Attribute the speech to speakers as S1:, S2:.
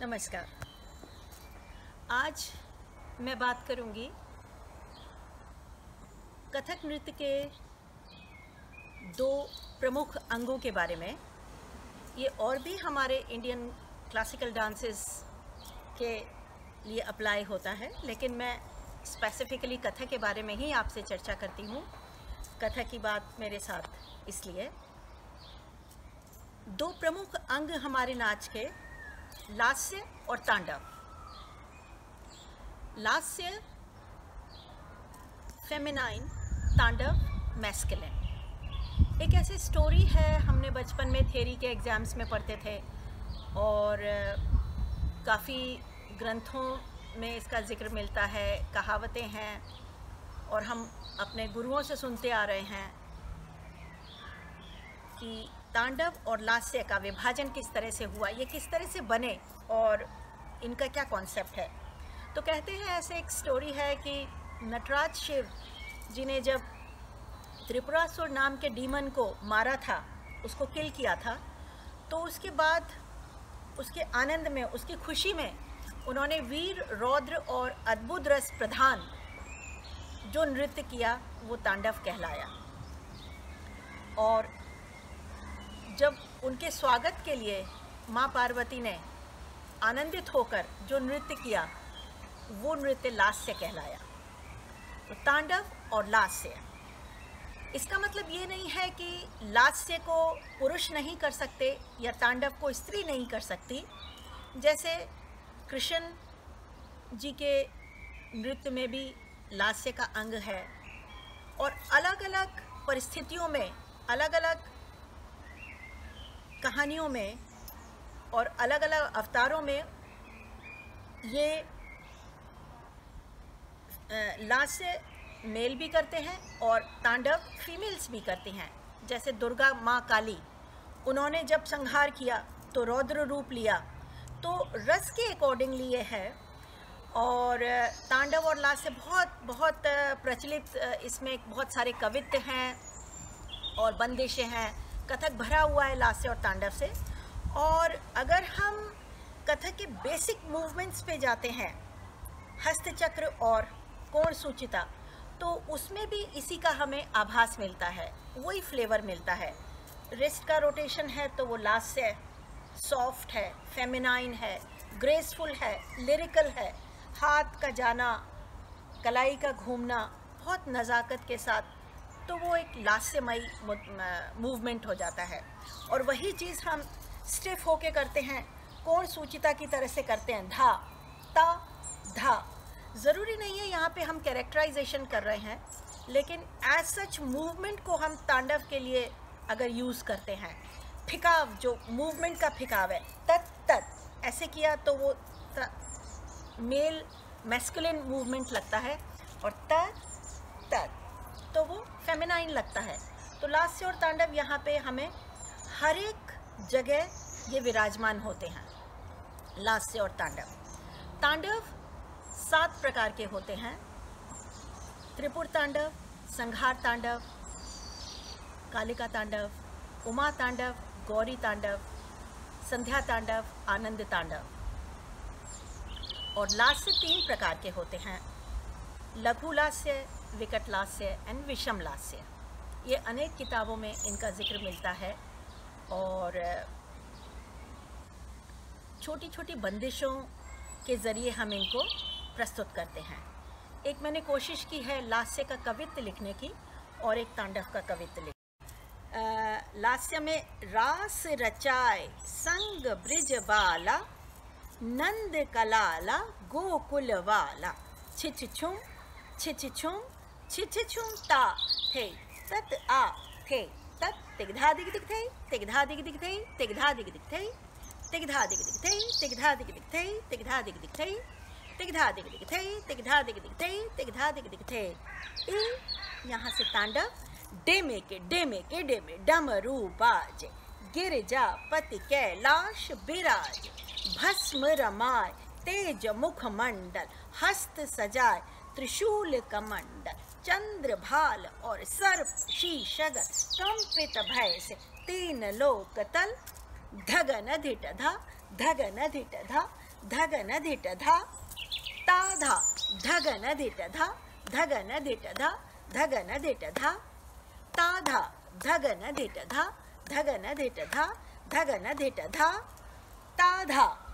S1: नमस्कार। आज मैं बात करूंगी कथक नृत्य के दो प्रमुख अंगों के बारे में। ये और भी हमारे इंडियन क्लासिकल डांसेस के लिए अप्लाई होता है, लेकिन मैं स्पेसिफिकली कथक के बारे में ही आपसे चर्चा करती हूँ। कथक की बात मेरे साथ इसलिए। दो प्रमुख अंग हमारे नाच के लास्य और तांडव। लास्य फेमिनाइन, तांडव मैस्कुलिन। एक ऐसी स्टोरी है, हमने बचपन में थ्योरी के एग्ज़ाम्स में पढ़ते थे और काफ़ी ग्रंथों में इसका जिक्र मिलता है, कहावतें हैं और हम अपने गुरुओं से सुनते आ रहे हैं कि तांडव और लास्य का विभाजन किस तरह से हुआ, ये किस तरह से बने और इनका क्या कॉन्सेप्ट है। तो कहते हैं, ऐसे एक स्टोरी है कि नटराज शिव जी ने जब त्रिपुरासुर नाम के डीमन को मारा था, उसको किल किया था, तो उसके बाद उसके आनंद में, उसकी खुशी में उन्होंने वीर, रौद्र और अद्भुत रस प्रधान जो नृत्य किया वो तांडव कहलाया। और जब उनके स्वागत के लिए माँ पार्वती ने आनंदित होकर जो नृत्य किया वो नृत्य लास्य कहलाया। तो तांडव और लास्य, इसका मतलब ये नहीं है कि लास्य को पुरुष नहीं कर सकते या तांडव को स्त्री नहीं कर सकती। जैसे कृष्ण जी के नृत्य में भी लास्य का अंग है और अलग अलग परिस्थितियों में, अलग अलग कहानियों में और अलग अलग अवतारों में ये लास्य मेल भी करते हैं और तांडव फीमेल्स भी करती हैं। जैसे दुर्गा माँ काली, उन्होंने जब संहार किया तो रौद्र रूप लिया, तो रस के अकॉर्डिंगली ये है। और तांडव और लास्य बहुत प्रचलित, इसमें बहुत सारे कवित्व हैं और बंदिशें हैं। कथक भरा हुआ है लास्य और तांडव से। और अगर हम कथक के बेसिक मूवमेंट्स पे जाते हैं, हस्तचक्र और कोण सूचिता, तो उसमें भी इसी का हमें आभास मिलता है, वही फ्लेवर मिलता है। रिस्ट का रोटेशन है तो वो लास्य सॉफ्ट है, फेमिनाइन है, ग्रेसफुल है, लिरिकल है। हाथ का जाना, कलाई का घूमना बहुत नज़ाकत के साथ, तो वो एक लास्यमयी मूवमेंट हो जाता है। और वही चीज़ हम स्टिफ होके करते हैं, कोण सूचिता की तरह से करते हैं, धा ता धा। ज़रूरी नहीं है यहाँ पे हम कैरेक्टराइजेशन कर रहे हैं, लेकिन एज सच मूवमेंट को हम तांडव के लिए अगर यूज़ करते हैं, फिकाव, जो मूवमेंट का फिकाव है, तत तत ऐसे किया तो वो मेल मैस्कुलिन मूवमेंट लगता है और तत तत तो वो फेमिनाइन लगता है। तो लास्य और तांडव यहाँ पे हमें हर एक जगह ये विराजमान होते हैं, लास्य और तांडव। तांडव 7 प्रकार के होते हैं: त्रिपुर तांडव, संहार तांडव, कालिका तांडव, उमा तांडव, गौरी तांडव, संध्या तांडव, आनंद तांडव। और लास्य 3 प्रकार के होते हैं: लघु लास्य, विकट लास्य एंड विषम लास्य। ये अनेक किताबों में इनका जिक्र मिलता है और छोटी छोटी बंदिशों के ज़रिए हम इनको प्रस्तुत करते हैं। एक मैंने कोशिश की है लास्य का कवित्व लिखने की और एक तांडव का कवित्व लिखने। लास्य में रास रचाए संग ब्रिज बाला, नंद कलाला गोकुल वाला, छिछुम छिछुम छिछुम ता थे तत आ थे तत तिगधा दिग दिग थे, तिगधा दिग दिग थे, तिगधा दिग दिग थे, तिगधा दिग दिग थे, तिगधा दिग दिग थे, तिगधा दिग दिग थे, तिगधा दिग दिग थे, तिगधा दिग दिग थे, तिगधा दिग दिग थे। यहाँ से तांडव डेमे के डेमे डमरू बाजे, गिरिजा पति कैलाश बिराज, भस्म रमाय तेज मुख मंडल, हस्त सजाए त्रिशूल कमंडल, चंद्र भाल और सर्प शीशग, कंपित भय से 3 लोक तल, धगन धिट धा, धगन धिट धा, धगन धिट धा ता धा धगन धिट धा धगन धिट धा धगन धिट धा ता धा धगन धिट धा धगन धिट धा धगन धिट धा ता धा